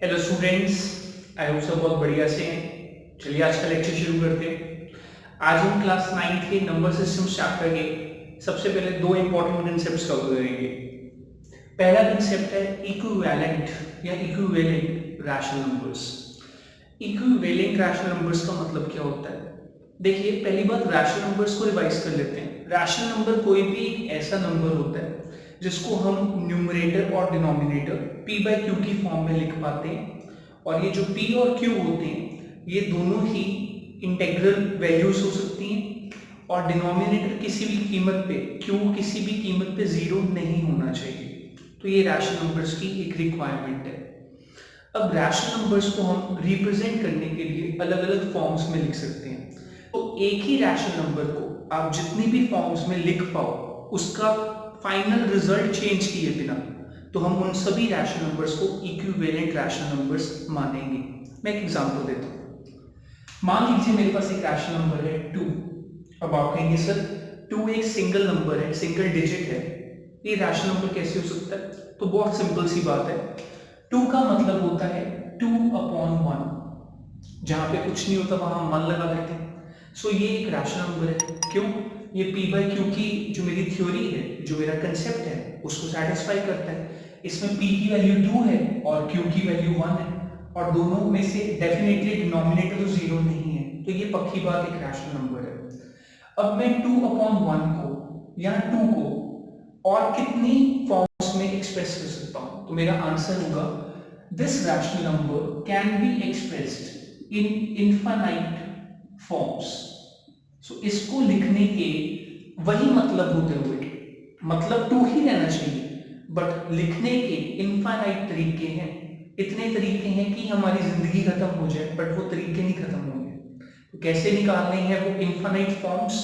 Hello students, I hope सब बहुत बढ़िया से हैं। चलिए आज का लेक्चर शुरू करते हैं। आज हम क्लास 9 के नंबर सिस्टम चैप्टर के सबसे पहले दो इंपॉर्टेंट कंसेप्ट्स कवर करेंगे। पहला कंसेप्ट है इक्विवेलेंट या equivalent rational numbers. Equivalent rational numbers का मतलब क्या होता है? देखिए, पहली बात रैशनल नंबर्स को रिवाइज कर लेते हैं। रैशनल नंबर कोई भी एक ऐसा नंबर होता है जिसको हम न्यूमरेटर और डिनोमिनेटर p बाई क्यू की फॉर्म में लिख पाते हैं, और ये जो p और q होते हैं ये दोनों ही इंटेग्रल वैल्यूज हो सकती हैं, और डिनोमिनेटर किसी भी कीमत पे q किसी भी कीमत पे जीरो नहीं होना चाहिए। तो ये रैशनल नंबर्स की एक रिक्वायरमेंट है। अब रैशनल नंबर्स को हम रिप्रेजेंट करने के लिए अलग अलग फॉर्म्स में लिख सकते हैं। तो एक ही रैशनल नंबर को आप जितनी भी फॉर्म्स में लिख पाओ, उसका फाइनल रिजल्ट चेंज किए बिना, तो हम उन सभी रैशनल नंबर्स को इक्विवेलेंट रैशनल नंबर्स मानेंगे। मैं एक एग्जांपल देता हूँ। मान लीजिए मेरे पास एक रैशनल नंबर है 2। अब आप कहेंगे सर 2 एक सिंगल नंबर है, सिंगल डिजिट है, ये रैशनल नंबर कैसे हो सकता है? तो बहुत सिंपल सी बात है। 2 का मतलब होता है 2/1। जहां पे कुछ नहीं होता वहां हम 1 लगा देते हैं। सो ये एक रैशनल नंबर है। क्यों? ये p बाई क्यू की जो मेरी थ्योरी है, जो मेरा कंसेप्ट है, उसको सेटिस्फाई करता है। इसमें p की वैल्यू 2 है और q की वैल्यू 1 है, और दोनों में से डेफिनेटली डिनोमिनेटर तो जीरो नहीं है, तो ये पक्की बात एक रैशनल नंबर है। अब मैं 2/1 को या 2 को और कितनी फॉर्म्स में एक्सप्रेस कर सकता हूं? तो मेरा आंसर होगा this rational number can be expressed in infinite forms. So इसको लिखने के वही मतलब होते हुए, मतलब 2 ही रहना चाहिए, बट लिखने के इनफाइनाइट तरीके हैं। इतने तरीके हैं कि हमारी जिंदगी खत्म हो जाए, बट वो तरीके नहीं खत्म होंगे। तो कैसे निकालने हैं वो इनफाइनाइट फॉर्म्स?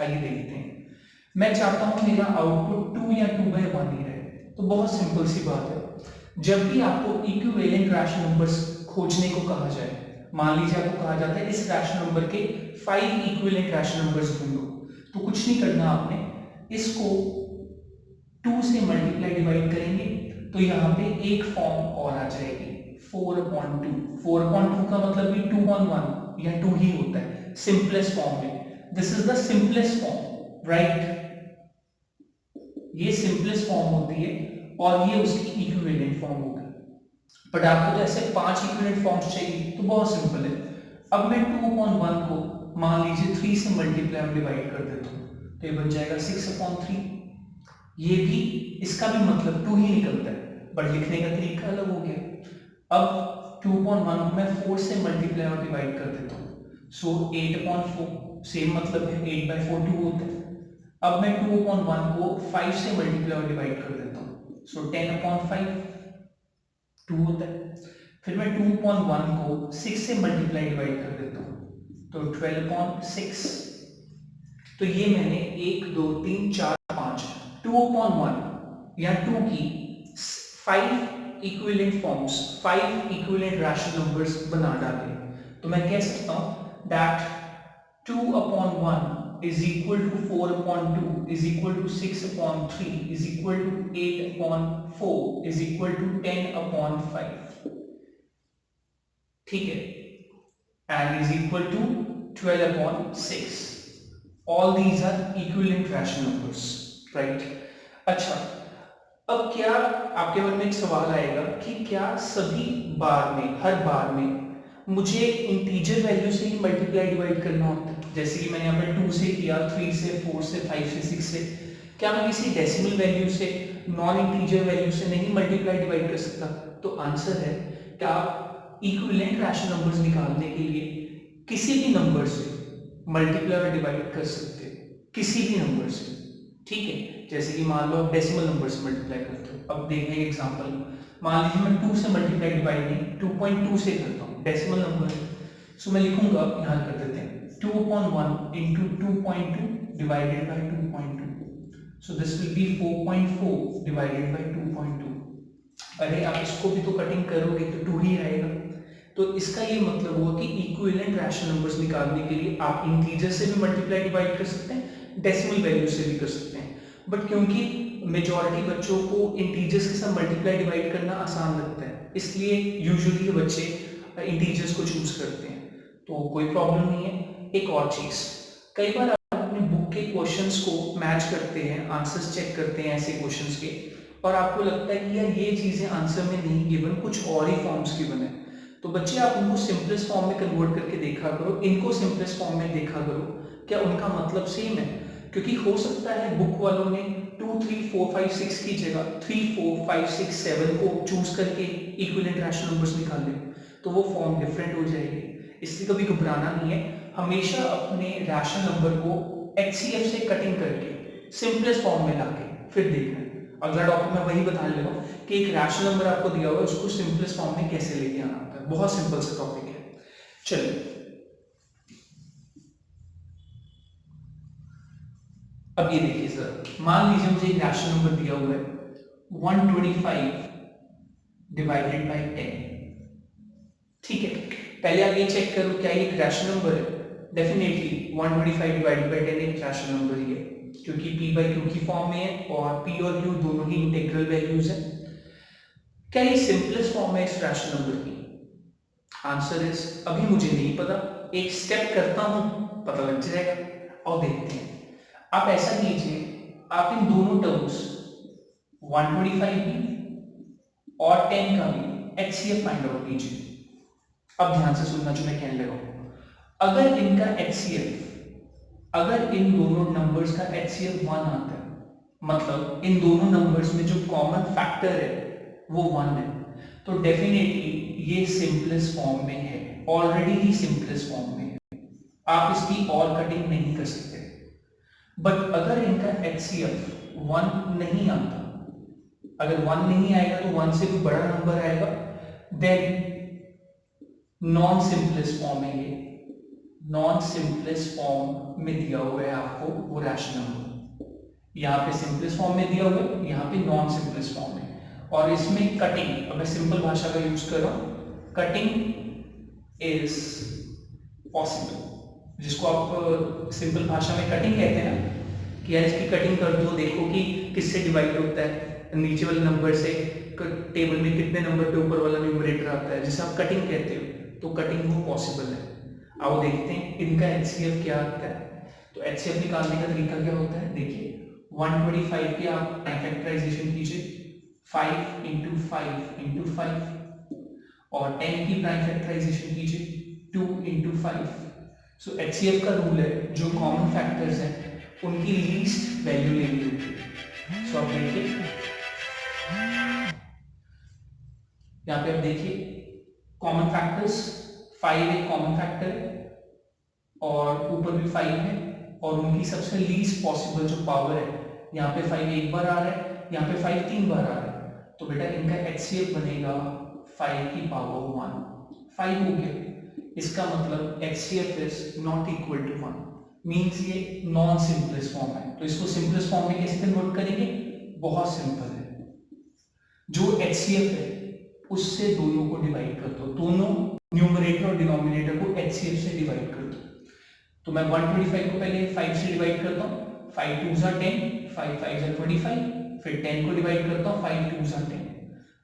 आइए देखते हैं। मैं चाहता हूं मेरा आउटपुट 2 या 2/1 ही रहे। तो बहुत सिंपल सी बात है। जब भी आपको इक्विवेलेंट रैशनल नंबर्स खोजने को कहा जाए, मान लीजिए आपको कहा जाता है इस रैशनल नंबर के 5 इक्विवेलेंट रैशनल नंबर्स ढूंढो, तो कुछ नहीं करना आपने, इसको 2 से मल्टीप्लाई डिवाइड करेंगे तो यहाँ पे एक फॉर्म और आ जाएगी 4/2। 4/2 का मतलब भी 2/1 या 2 ही होता है सिंपलेस्ट फॉर्म में। This is the simplest form, right? ये सिंपलेस्ट फॉर्म होती है और ये उसकी इक्विवेलेंट फॉर्म होगी। बट आपको तो ऐसे 5 इक्विवेलेंट फॉर्म्स चाहिए, तो बहुत सिंपल है। अब मैं 2/1 को मान लीजिए 3 से मल्टीप्लाई और डिवाइड कर देता हूँ, तो ये बन जाएगा 6/3। ये भी, इसका भी मतलब 2 ही निकलता है, बट लिखने का तरीका अलग हो गया। अब 2/1 को मैं 4 से मल्टीप्लाई और डिवाइड कर देता हूँ, सो 8/4। सेम मतलब है, 8/4 2 होता है। अब मैं 2/1 को 5 से मल्टीप्लाई और डिवाइड कर देता हूँ, सो 10/5 2 होता है। फिर मैं 2/1 को 6 से मल्टीप्लाई डिवाइड कर देता हूँ, तो 12/6। तो ये मैंने 1 2 3 4 5 2/1 या 2 की 5 equivalent forms, 5 equivalent rational numbers बना डाले। तो मैं कह सकता हूं that 2/1 is equal to 4/2 is equal to 6/3 is equal to 8/4 is equal to 10/5, ठीक है, and is equal to 12/6. All these are equivalent rational numbers, right? अच्छा, अब क्या आपके मन में एक सवाल आएगा कि क्या सभी बार में, हर बार में मुझे इंटीजर वैल्यू से ही मल्टीप्लाई डिवाइड करना होता है? जैसे कि मैंने यहाँ पे 2 से किया, 3 से, 4 से, 5 से, 6 से, क्या मैं किसी डेसिमल वैल्यू से, नॉन इंटीजर वैल्यू से नहीं मल्टीप्लाई डिवाइड कर सकता? तो आंसर है कि आप इक्विवेलेंट रैशनल नंबर्स निकालने के लिए किसी भी नंबर से मल्टीप्लाई और डिवाइड कर सकते हो, किसी भी नंबर से, ठीक है? जैसे कि मान लो आप डेसिमल नंबर से मल्टीप्लाई करते हो। अब देखें एग्जांपल, मान लीजिए मैं 2 से मल्टीप्लाई डिवाइड नहीं 2.2 से करता हूँ, डेसिमल नंबर है। सो मैं लिखूंगा, यहाँ कर देते हैं 2/1 into 2.2 divided by 2.2, so this will be 4.4 divided by 2.2। अरे आप इसको भी तो कटिंग करोगे तो 2 ही आएगा। तो इसका ये मतलब हुआ कि इक्विवेलेंट रैशनल नंबर्स निकालने के लिए आप इंटीजर से भी मल्टीप्लाई डिवाइड कर सकते हैं, डेसिमल वैल्यू से भी कर सकते हैं। बट क्योंकि मेजॉरिटी बच्चों को इंटीजर्स के साथ मल्टीप्लाई डिवाइड करना आसान लगता है, इसलिए यूजुअली बच्चे इंटीजर्स को चूज करते हैं, तो कोई प्रॉब्लम नहीं है। एक और चीज, कई बार आप अपने बुक के क्वेश्चंस को मैच करते हैं, आंसर्स चेक करते हैं ऐसे क्वेश्चंस के, और आपको लगता है कि यार ये चीजें आंसर में नहीं गिवन, कुछ और ही फॉर्म्स गिवन है, तो बच्चे आप उनको सिंपलेस्ट फॉर्म में कन्वर्ट करके देखा करो, इनको सिंपलेस्ट फॉर्म में देखा करो, क्या उनका मतलब सेम है? क्योंकि हो सकता है बुक वालों ने 2 3 4 5 6 की जगह 3 4 5 6 7 को चूज करके इक्विवेलेंट रैशनल नंबर्स निकाले, तो वो फॉर्म डिफरेंट हो जाएगी। इसलिए कभी घबराना नहीं है, हमेशा अपने रैशनल नंबर को HCF से कटिंग करके सिंपलेस्ट फॉर्म में लाके फिर देखना है। अगला टॉपिक मैं वही बता ले रहा हूँ कि एक रैशनल नंबर आपको दिया हुआ है, उसको सिंपलेस्ट फॉर्म में कैसे लेके आना होता है। बहुत सिंपल सा टॉपिक है। चलिए अब ये देखिए सर, मान लीजिए मुझे एक रैशनल नंबर दिया हुआ है 125 डिवाइडेड बाय 10। ठीक है, पहले आप ये चेक करो क्या ये एक रैशनल नंबर है। डेफिनेटली 125 डिवाइडेड बाय 10 एक रैशनल नंबर ही है, क्योंकि p बाई क्यू की फॉर्म में है और p और q दोनों ही इंटीग्रल वैल्यूज है। क्या ये सिंपलेस्ट फॉर्म है इस रैशनल नंबर की? आंसर इज अभी मुझे नहीं पता, एक स्टेप करता हूं पता लग जाएगा और देखते हैं। आप ऐसा कीजिए, आप इन दोनों टर्म्स 125 भी और 10 का भी HCF फाइंड आउट कीजिए। अब ध्यान से सुनना जो मैं कहने लगा हूं, अगर इनका HCF, अगर इन दोनों नंबर्स का HCF 1 आता है, मतलब इन दोनों नंबर्स में जो कॉमन फैक्टर है वो 1 है, तो डेफिनेटली ये सिंपलेस्ट फॉर्म में है, ऑलरेडी ही सिंपलेस्ट फॉर्म में है, आप इसकी और कटिंग नहीं कर सकते। बट अगर इनका HCF 1 नहीं आता, अगर 1 नहीं आएगा तो 1 से भी बड़ा नंबर आएगा, देन नॉन सिंपलेस्ट फॉर्म है। ये नॉन सिंपलेस्ट फॉर्म में दिया हुआ है आपको वो रैशनल नंबर, यहाँ पे सिंपलेस्ट फॉर्म में दिया हुआ है, यहाँ पे नॉन सिंपलेस्ट फॉर्म में। और इसमें कटिंग, अब मैं सिंपल भाषा का यूज कर रहा हूँ, कटिंग इज पॉसिबल, जिसको आप सिंपल भाषा में कटिंग कहते हैं ना, कि यार इसकी कटिंग कर दो, देखो कि किससे डिवाइड होता है, नीचे वाले नंबर से टेबल में कितने नंबर पे ऊपर वाला न्यूमरेटर आता है, जिसे आप कटिंग कहते हो, तो कटिंग वो पॉसिबल है। आओ देखते हैं इनका HCF क्या आता है। तो HCF निकालने का तरीका क्या होता है, देखिए 125 की आप फैक्टराइजेशन कीजिए, 5 इंटू 5 इंटू 5, और 10 की प्राइम फैक्टराइजेशन कीजिए 2 इंटू 5। सो HCF का रूल है, जो कॉमन फैक्टर्स हैं उनकी लीस्ट वैल्यू लेनी होती है। सो आप देखिए यहाँ पे, आप देखिए कॉमन फैक्टर्स 5 एक कॉमन फैक्टर है और ऊपर भी 5 है, और उनकी सबसे लीस्ट पॉसिबल जो पावर है, यहाँ पे 5 एक बार आ रहा है, यहाँ पे 5 3 बार आ रहा है, तो बेटा इनका HCF बनेगा 5 की पावर 1, 5 हो गया। इसका मतलब HCF is not equal to 1, means ये नॉन सिंपलेस्ट फॉर्म है। तो इसको सिंपलेस्ट फॉर्म में कैसे कन्वर्ट करेंगे? बहुत सिंपल है, जो HCF है उससे दोनों को डिवाइड कर दो, दोनों न्यूमरेटर और डिनोमिनेटर को HCF से डिवाइड कर दो। तो मैं 125 को पहले 5 से डिवाइड करता हूँ, 5 2 ज़ा 10, 5 5 ज़ा 25, फिर 10 को डिवाइड करता हूँ, 5 2 ज़ा 10,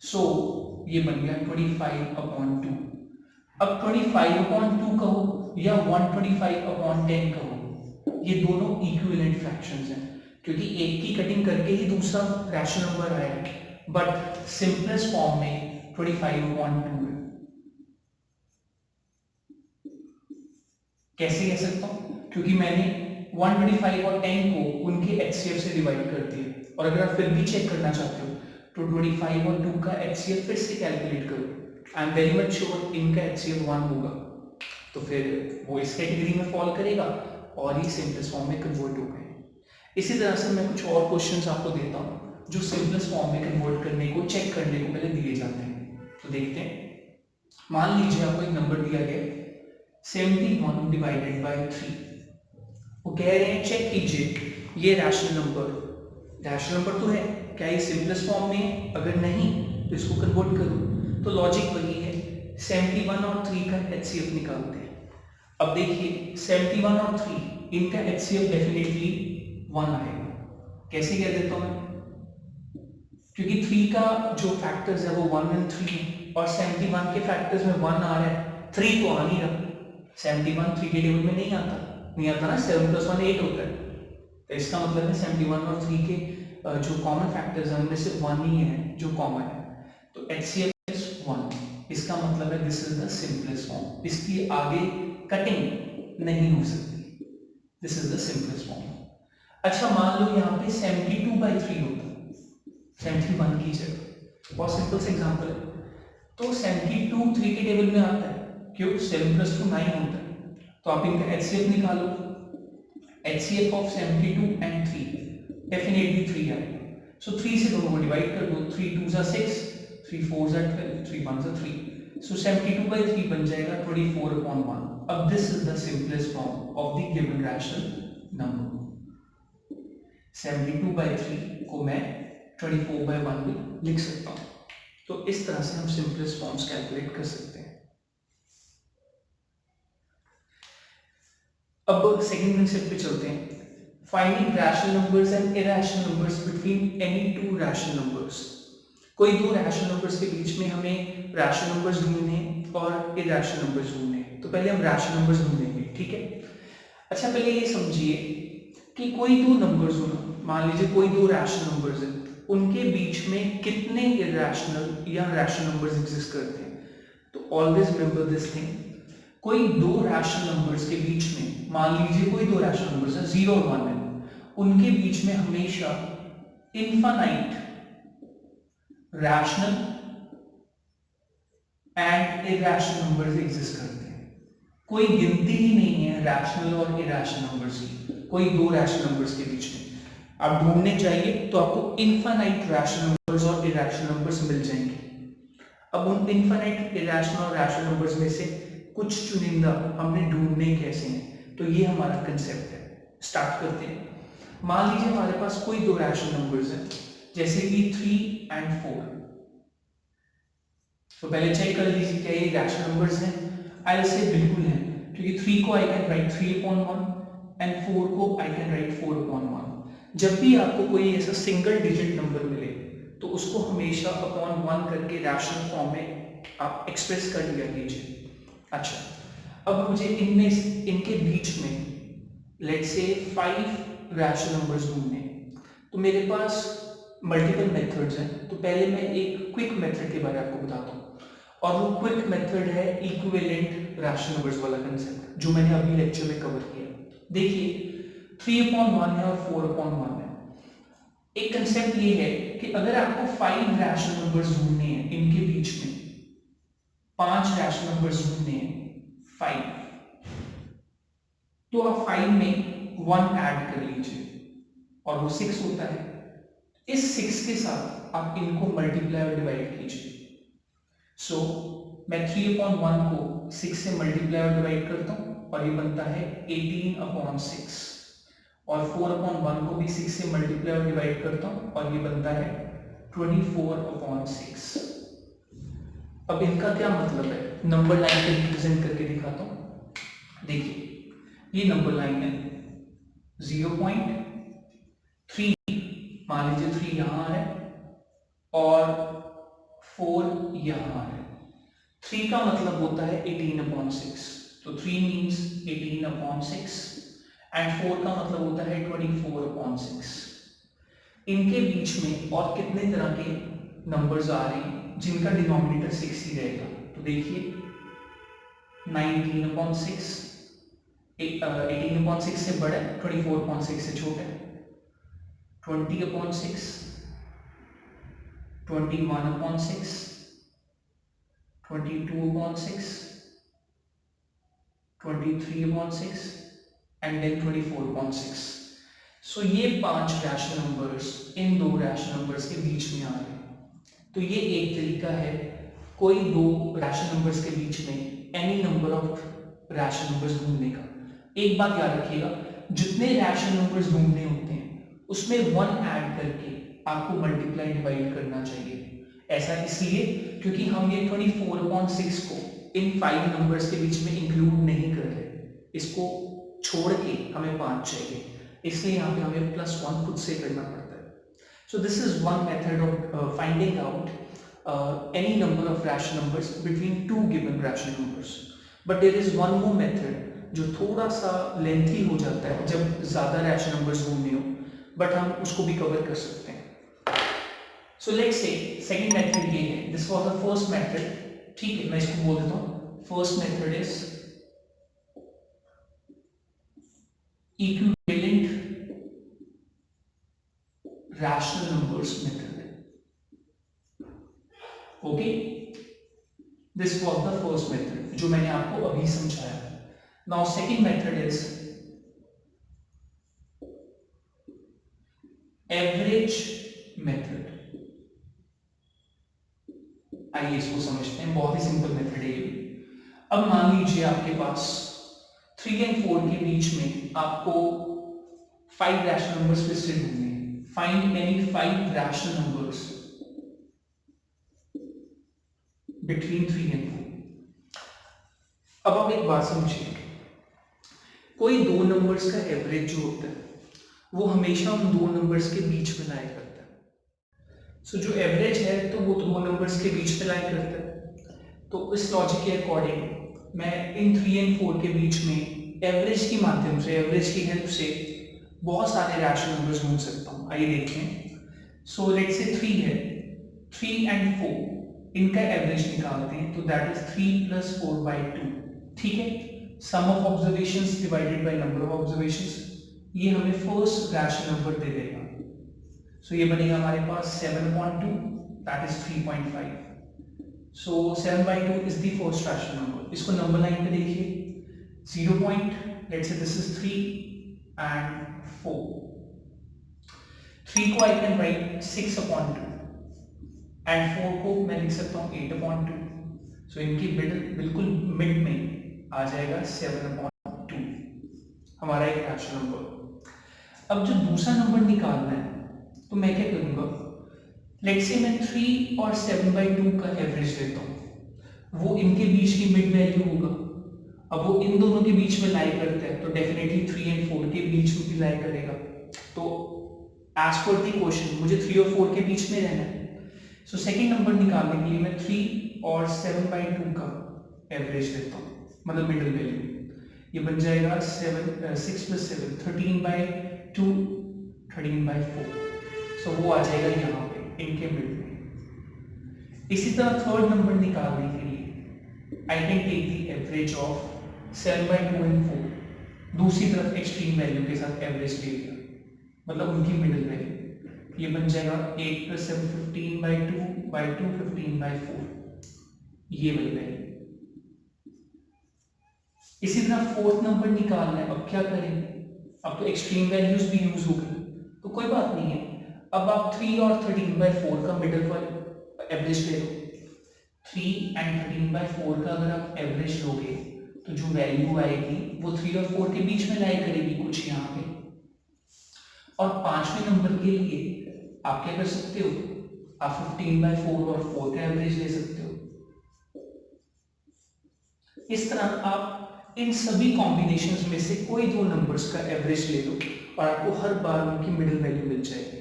सो ये बन गया 25/2। अब 25/2 कहो या 125/10 कहो, ये दोनों इक्विवेलेंट फ्रैक्शंस हैं, क्योंकि एक की कटिंग करके ही दूसरा रैशनल नंबर आएगा, बट सिंपलेस्ट फॉर्म में 25/2 है। कैसे कह सकता हूं? क्योंकि मैंने 125 और 10 को उनके HCF से डिवाइड कर दिया, और अगर आप फिर भी चेक करना चाहते हो तो 25 और 2 का HCF फिर से कैलकुलेट करो, I am very much sure इनका HCF 1 होगा, तो फिर वो इस कैटेगरी में फॉल करेगा और ये सिंपलेस्ट फॉर्म में कन्वर्ट हो गए। इसी तरह से मैं कुछ और क्वेश्चंस आपको देता हूँ जो सिंपलेस्ट फॉर्म में कन्वर्ट करने को, चेक करने को पहले दिए जाते हैं। तो देखते हैं, मान लीजिए आपको एक नंबर दिया गया 71 डिवाइडेड बाय 3, वो कह रहे हैं चेक कीजिए ये रैशनल नंबर तो है, क्या ये सिंपलेस्ट फॉर्म में है? अगर नहीं तो इसको कन्वर्ट करो। तो लॉजिक वही है, 71 और 3 का HCF निकालते हैं। अब देखिए 71 और 3 इनका HCF डेफिनेटली 1 आएगा। कैसे कह देता हूं मैं? क्योंकि 3 का जो फैक्टर्स है वो 1 और 3 है, और 71 के फैक्टर्स में 1 आ रहा है, 3 तो आ नहीं रहा। 71 3 के टेबल में नहीं आता ना, 7 + 1 8 होता है। तो इसका मतलब है 71 और 3 के जो कॉमन फैक्टर्स हैं उनमें से 1 ही है जो कॉमन है। तो HCF इज 1। इसका मतलब है this is the simplest form, इसकी आगे कटिंग नहीं हो सकती। This is the simplest form. अच्छा, मान लो यहाँ पे 72/3 होता है 71 की जगह। बहुत सिंपल सा एग्जांपल है। तो 72 3 के टेबल में आता है, क्यों? 7 + 2 9 होता है। तो आप इनका HCF निकालो। HCF ऑफ 72 and 3 डेफिनेटली 3 आएगा। सो 3 से दोनों को डिवाइड कर दो। 3 2 = 6, 3 4 = 12, 3 1 = 3। सो 72/3 बन जाएगा 24/1। अब this is the simplest form of the given rational number. 72/3 को मैं 24/1 भी लिख सकता हूँ। तो इस तरह से हम सिंपलेस्ट फॉर्म्स कैलकुलेट कर सकते हैं। अब सेकंड प्रिंसिपल पे चलते हैं। Finding rational numbers and irrational numbers between any two rational numbers. कोई दो रैशनल नंबर्स के बीच में हमें रैशनल नंबर्स ढूंढने हैं और इरैशनल नंबर्स ढूंढने हैं। तो पहले हम रैशनल नंबर्स ढूंढेंगे, ठीक है। अच्छा, पहले ये समझिए कि कोई दो नंबर्स हो ना, मान लीजिए कोई दो रैशनल नंबर्स हैं, उनके बीच में कितने इरैशनल या रैशनल नंबर्स एग्जिस्ट करते हैं। तो ऑलवेज रिमेंबर दिस थिंग, कोई दो रैशनल नंबर्स के बीच में, मान लीजिए कोई दो रैशनल नंबर्स है 0 और 1 है, उनके बीच में हमेशा infinite rational and irrational numbers exist करते हैं। कोई गिनती ही नहीं है रैशनल और इरैशनल नंबर्स की, कोई दो रैशनल नंबर्स के बीच में। आप ढूंढने चाहिए तो आपको इनफाइनाइट रैशनल नंबर्स और इरैशनल नंबर्स मिल जाएंगे। अब उन इनफाइनाइट इरैशनल और रैशनल नंबर्स में से कुछ चुनिंदा हमने ढूंढने कैसे हैं, तो ये हमारा कंसेप्ट है। स्टार्ट करते हैं। मान लीजिए हमारे पास कोई दो रैशनल नंबर्स हैं, जैसे कि 3 और 4। तो पहले चेक कर लीजिए क्या ये रैशनल नंबर्स हैं। आई विल से बिल्कुल हैं, क्योंकि 3 को आई कैन राइट 3/1 एंड 4 को आई कैन राइट 4/1। जब भी आपको कोई ऐसा सिंगल डिजिट नंबर मिले तो उसको हमेशा अपॉन 1 करके रैशनल फॉर्म में आप एक्सप्रेस कर लिया कीजिए। अच्छा, अब मुझे इनमें इनके बीच में लेट्स से 5 रैशनल नंबर्स ढूंढने। तो मेरे पास मल्टीपल मेथड्स हैं। तो पहले मैं एक क्विक मेथड के बारे में आपको बताता हूँ, और वो क्विक मेथड है इक्विवेलेंट रैशनल नंबर्स वाला कंसेप्ट, जो मैंने अभी लेक्चर में कवर किया। देखिए 3/1 है और 4/1 है। एक कंसेप्ट ये है कि अगर आपको 5 रैशनल नंबर्स ढूंढने हैं, इनके बीच में 5 रैशनल नंबर्स ढूंढने हैं 5, तो आप 5 में 1 ऐड कर लीजिए और वो 6 होता है। इस 6 के साथ आप इनको मल्टीप्लाई और डिवाइड कीजिए। सो मैं 3/1 को 6 से मल्टीप्लाई और डिवाइड करता हूँ और ये बनता है 18/6, और 4/1 को भी 6 से मल्टीप्लाई और डिवाइड करता हूँ और ये बनता है 24/6। अब इनका क्या मतलब है, नंबर लाइन पे रिप्रेजेंट करके दिखाता हूँ। देखिए ये नंबर लाइन है 0.3, मान लीजिए 3 यहाँ है और 4 यहाँ है। 3 का मतलब होता है 18/6, तो 3 मीन्स 18/6 एंड 4 का मतलब होता है 24/6। इनके बीच में और कितने तरह के नंबर्स आ रहे हैं जिनका डिनोमिनेटर 6 ही रहेगा। तो देखिए 19/6, 18/6 से बड़ा है, 24/6 से छोटा है, 20/6, 21/6, 22/6, 23/6 एंड देन 24/6। सो ये 5 रैशनल नंबर्स इन दो रैशनल नंबर्स के बीच में आ रहे हैं। तो ये एक तरीका है कोई दो रैशनल नंबर्स के बीच में any number of rational numbers ढूंढने का। एक बात याद रखिएगा, जितने रैशनल नंबर्स ढूंढने होते हैं उसमें 1 ऐड करके आपको मल्टीप्लाई डिवाइड करना चाहिए। ऐसा इसलिए क्योंकि हम ये 24/6 को इन 5 नंबर्स के बीच में इंक्लूड नहीं कर रहे, इसको छोड़ के हमें 5 चाहिए, इसलिए यहाँ पे हमें +1 खुद से करना पड़ता है। So this is one method of finding out any number of rational numbers between two given rational numbers. But there is one more method जो थोड़ा सा लेंथी हो जाता है जब ज़्यादा रैशनल नंबर्स ढूंढने हो, बट हम उसको भी कवर कर सकते हैं. So let's say second method ये है. This was the first method. ठीक है, मैं इसको बोल देता हूँ. First method is equivalent rational numbers method. Okay, this was the first method जो मैंने आपको अभी समझाया. Now second method is average method. आइए इसको समझते हैं. बहुत ही सिंपल मेथड है ये. अब मान लीजिए आपके पास 3 और 4 के बीच में आपको 5 रैशनल नंबर्स फिर से ढूंढने हैं. Find any 5 rational numbers between 3 और 4. अब आप एक बात समझिए, कोई दो नंबर्स का एवरेज जो होता है वो हमेशा उन दो नंबर्स के बीच में लाया करता है. सो जो एवरेज है तो वो दो नंबर्स के बीच में लाया करता है. तो इस लॉजिक के अकॉर्डिंग मैं इन 3 और 4 के बीच में एवरेज के माध्यम से, एवरेज की हेल्प से बहुत सारे रैशनल नंबर्स ढूंढ सकता हूँ. आइए देखें. सो लेट्स से 3 है. 3 और 4 इनका एवरेज निकालते हैं तो दैट इज 3 + 4/2. ठीक है. Sum of observations divided by number of observations, ये हमें फर्स्ट रैशनल नंबर दे देगा. सो ये बनेगा हमारे पास 7/2, that is 3.5. So 7/2 is the first rational number. इसको नंबर लाइन पे देखिए. 0. Let's say this is 3 and 4. 3 को आई कैन राइट 6/2 एंड 4 को मैं लिख सकता हूँ 8/2. सो इनकी बिल्कुल मिड में आ जाएगा 7/2, हमारा एक रैशनल नंबर. अब जो दूसरा नंबर निकालना है तो मैं क्या करूंगा, लेट्स से मैं 3 और 7/2 का एवरेज लेता हूँ. वो इनके बीच की मिड वैल्यू होगा. अब वो इन दोनों के बीच में लाई करता है तो डेफिनेटली 3 और 4 के बीच में भी लाई करेगा. तो एज पर द क्वेश्चन मुझे 3 और 4 के बीच में रहना है. सो सेकंड नंबर निकालने के लिए मैं 3 और 7/2 का एवरेज लेता हूँ, मतलब मिडिल वैल्यू. ये बन जाएगा 6 + 7 13/2, 13/4. सो वो आ जाएगा यहाँ पे इनके मिड में. इसी तरह थर्ड नंबर निकालने के लिए I can take the average of 7/2 and 4. दूसरी तरफ एक्सट्रीम वैल्यू के साथ एवरेज ले लिया, मतलब उनकी मिडिल वैल्यू. ये बन जाएगा 8 + 7 15/2, 15/4. ये वाली वैल्यू. इसी तरह फोर्थ नंबर निकालना है. अब क्या करें, अब तो एक्सट्रीम वैल्यूज भी यूज हो गई तो कोई बात नहीं है. अब आप 3 और 13/4 का मिडिल वाला एवरेज ले लो. 3 और 13/4 का अगर आप एवरेज लोगे तो जो वैल्यू आएगी वो 3 और 4 के बीच में लाई करेगी कुछ यहाँ पे. और पांचवें नंबर के लिए आप क्या कर सकते हो, आप 15/4 और 4 का एवरेज ले सकते हो. इस तरह आप इन सभी कॉम्बिनेशंस में से कोई दो नंबर्स का एवरेज ले लो और आपको हर बार उनकी मिडिल वैल्यू मिल जाएगी.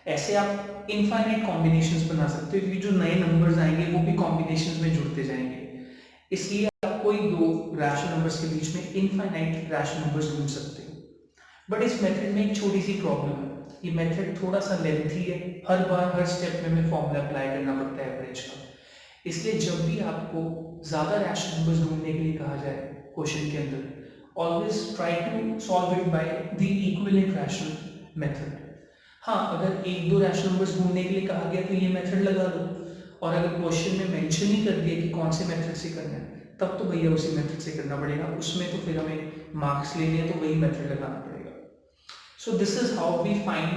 ऐसे आप इनफाइनाइट कॉम्बिनेशंस बना सकते हो क्योंकि जो नए नंबर्स आएंगे वो भी कॉम्बिनेशंस में जुड़ते जाएंगे. इसलिए आप कोई दो रैशनल नंबर्स के बीच में इनफाइनाइट रैशनल नंबर्स ढूंढ सकते हो. बट इस मेथड में एक छोटी सी प्रॉब्लम है. ये मेथड थोड़ा सा लेंथी है. हर बार हर स्टेप में हमें फॉर्मूला अप्लाई करना पड़ता है एवरेज का. इसलिए जब भी आपको ज्यादा रैशनल नंबर्स ढूंढने के लिए कहा जाए क्वेश्चन के अंदर, always try to solve it by the equivalent rational method. हाँ, अगर एक दो रैशनल नंबर्स ढूंढने के लिए कहा गया तो ये मेथड लगा दो. और अगर क्वेश्चन में मेंशन ही कर दिया कि कौन से मेथड से करना है तब तो भैया उसी मेथड से करना पड़ेगा. उसमें तो फिर हमें मार्क्स लेने हैं तो वही मेथड लगाना पड़ेगा. So this is how we find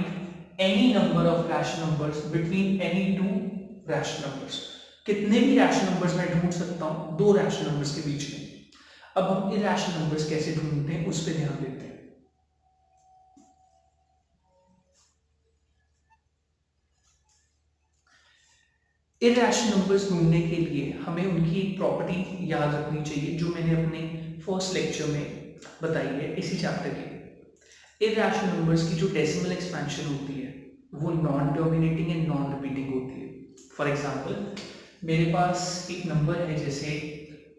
any number of rational numbers between any two rational numbers. कितने भी रैशनल नंबर्स मैं ढूंढ सकता हूँ दो रैशनल नंबर्स के बीच में. अब हम इरैशनल नंबर्स कैसे ढूंढते हैं उस पर ध्यान देते हैं. इरैशनल नंबर्स ढूंढने के लिए हमें उनकी एक प्रॉपर्टी याद रखनी चाहिए जो मैंने अपने फर्स्ट लेक्चर में बताई है इसी चैप्टर के. इरैशनल नंबर्स की जो डेसिमल एक्सपेंशन होती है वो non terminating and non repeating होती है. फॉर एग्जांपल मेरे पास एक नंबर है, जैसे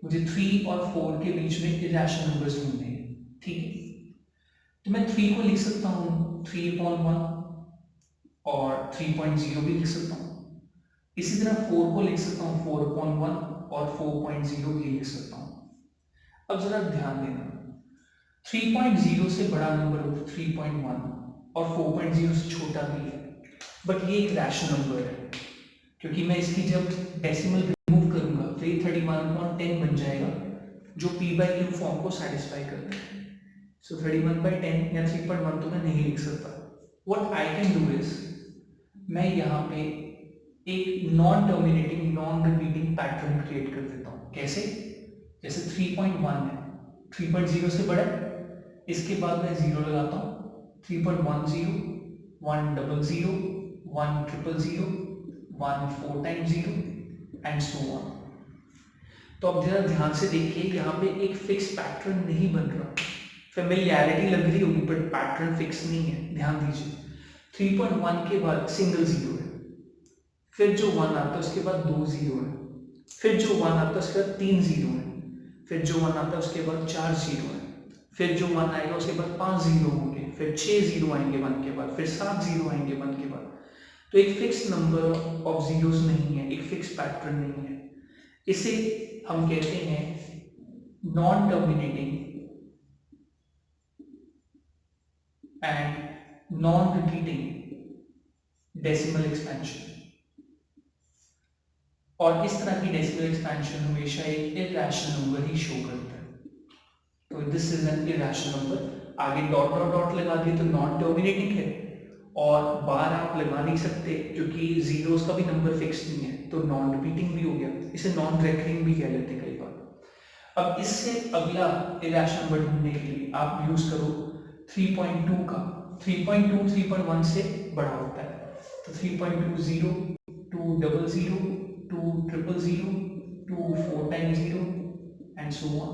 मुझे 3 और 4 के बीच में इरेशनल नंबर्स ढूंढने हैं, ठीक है। तो मैं 3 को लिख सकता हूँ 3/1 और 3.0 भी लिख सकता हूँ। इसी तरह 4 को लिख सकता हूँ 4/1 और 4.0 भी लिख सकता हूँ। अब जरा ध्यान देना, 3.0 से बड़ा नंबर 3.1 और 4.0 से छोटा भी है, बट ये एक रैशनल नंबर है, क्योंकि मैं इसकी जब डेसिमल रिमूव करूंगा तो ये 31/10 बन जाएगा, जो p/q फॉर्म को सेटिस्फाई करता है। सो 31/10 या 3.1 तो मैं नहीं लिख सकता। What I can do is, मैं यहाँ पे एक non terminating non repeating pattern create कर देता हूँ। कैसे? जैसे 3.1 है, 3.0 से बड़ा है, इसके बाद मैं 0 लगाता हूँ, 3.10, 100, 100, 1 4 times 0 एंड सो ऑन। तो अब जरा ध्यान से देखिए, यहाँ पे एक फिक्स पैटर्न नहीं बन रहा। फेमिलियरिटी लग रही होगी बट पैटर्न फिक्स नहीं है। ध्यान दीजिए, 3.1 के बाद सिंगल 0 है, फिर जो 1 आता है उसके बाद 2 0 है, फिर जो 1 आता है उसके बाद 3 0 है, फिर जो 1 आता है उसके बाद 4 0 है, फिर जो 1 आएगा उसके बाद 5 0 होंगे, फिर 6 0 आएंगे 1 के बाद, फिर 7 0 आएंगे 1 के बाद। तो एक फिक्स नंबर ऑफ जीरोस नहीं है, एक फिक्स पैटर्न नहीं है। इसे हम कहते हैं non terminating and non repeating decimal expansion. और इस तरह की डेसिमल एक्सपेंशन हमेशा एक इरैशनल नंबर ही शो करता है। तो this is an irrational number. आगे डॉट डॉट डॉट लगा दिए तो नॉन टर्मिनेटिंग है, और बार आप लगा नहीं सकते क्योंकि जीरोस का भी नंबर फिक्स नहीं है, तो नॉन रिपीटिंग भी हो गया। इसे नॉन रेकरिंग भी कह लेते हैं कई बार। अब इससे अगला इरैशनल नंबर ढूंढने के लिए आप यूज करो 3.2 का। 3.2 3.1 से बड़ा होता है, तो 3.20, 200, 200, 2 4 times 0 एंड सो ऑन।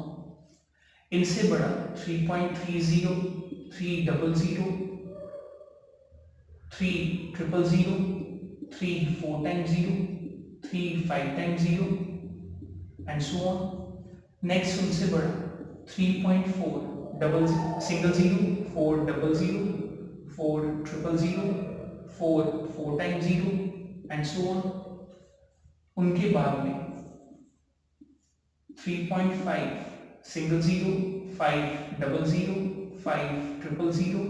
इनसे बड़ा 3.30, 300, 300, 3 4 times 0, 3 5 times 0 and so on. Next उनसे बड़ा 3.4, double single 0, 400, 400, 4 4 times 0 and so on. उनके बाद में 3.5 single 0, 500, 500,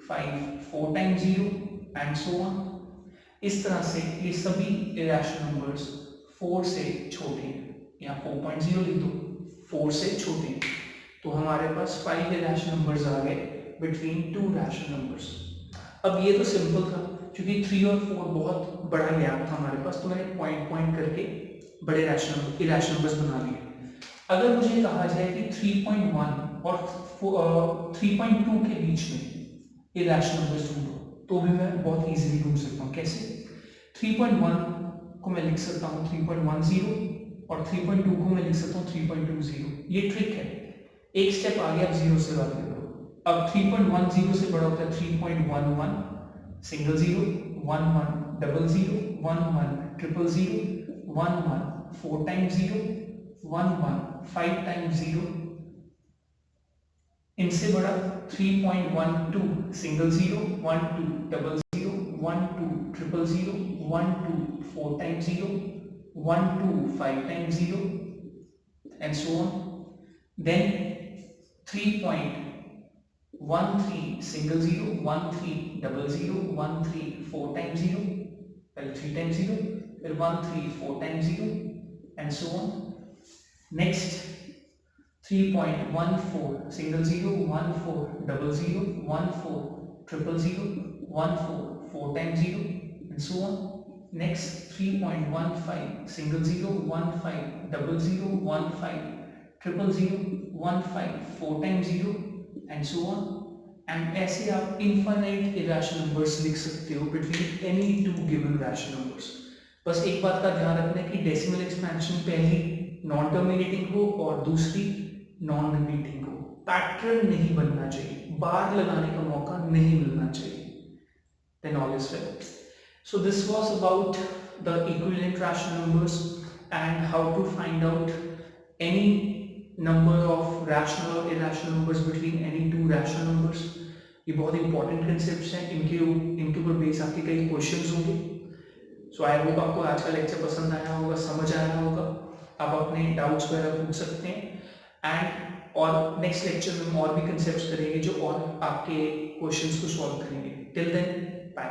5 4 times 0 and so on. इस तरह से ये सभी इरैशनल नंबर्स 4 से छोटे हैं, यहाँ 4.0 लिख दो, 4 से छोटे हैं। तो हमारे पास 5 इरैशनल नंबर्स आ गए बिटवीन 2 रैशनल नंबर्स। अब ये तो सिंपल था, क्योंकि 3 और 4 बहुत बड़ा गैप था हमारे पास, तो मैंने पॉइंट पॉइंट करके बड़े इरैशनल नंबर्स बना लिए। अगर मुझे कहा जाए कि 3.1 और 3.2 के बीच में इरैशनल नंबर्स ढूंढो, तो भी मैं बहुत इजीली ढूंढ सकता हूँ। कैसे? 3.1 को मैं लिख सकता हूँ 3.10 और 3.2 को मैं लिख सकता हूँ 3.20। ये ट्रिक है, एक स्टेप आगे आप 0 से बात करो। अब 3.10 से बड़ा होता है 3.11, single 0, 11, double 0, 11, triple 0, 11, 4 times 0, 11, 5 times 0। इनसे बड़ा 3.12, single 0, 12, double 0, 12, triple 0, 12, 4 times 0, 12, 5 times 0 and so on. Then 3.13, single 0, 13, double 0, 13, 4 times 0, well 3 times 0, well 13, 4 times 0 and so on. Next 3.14, single 0, 14, double 0, 14, triple 0, 14, 4 times 0 and so on. Next 3.15, single 0, 15, double 0, 15, triple 0, 15, 4 times 0 and so on. And ऐसे आप infinite irrational numbers लिख सकते हो between any two given rational numbers. बस एक बात का ध्यान रखना है कि डेसिमल एक्सपेंशन पहली नॉन टर्मिनेटिंग हो और दूसरी नॉन रिपीटिंग हो। पैटर्न नहीं बनना चाहिए, बार लगाने का मौका नहीं मिलना चाहिए। Then all is well. So this was about the equivalent rational numbers and how to find out any number of rational or irrational numbers between any two rational numbers. ये बहुत इंपॉर्टेंट कंसेप्ट हैं, इनके ऊपर base आपके कई questions होंगे. सो I hope आपको आज का लेक्चर पसंद आया होगा, समझ आया होगा. आप अपने डाउट्स वगैरह पूछ सकते हैं. एंड और नेक्स्ट लेक्चर में हम और भी कंसेप्ट्स करेंगे जो और आपके क्वेश्चंस को सॉल्व करेंगे. Till then bye.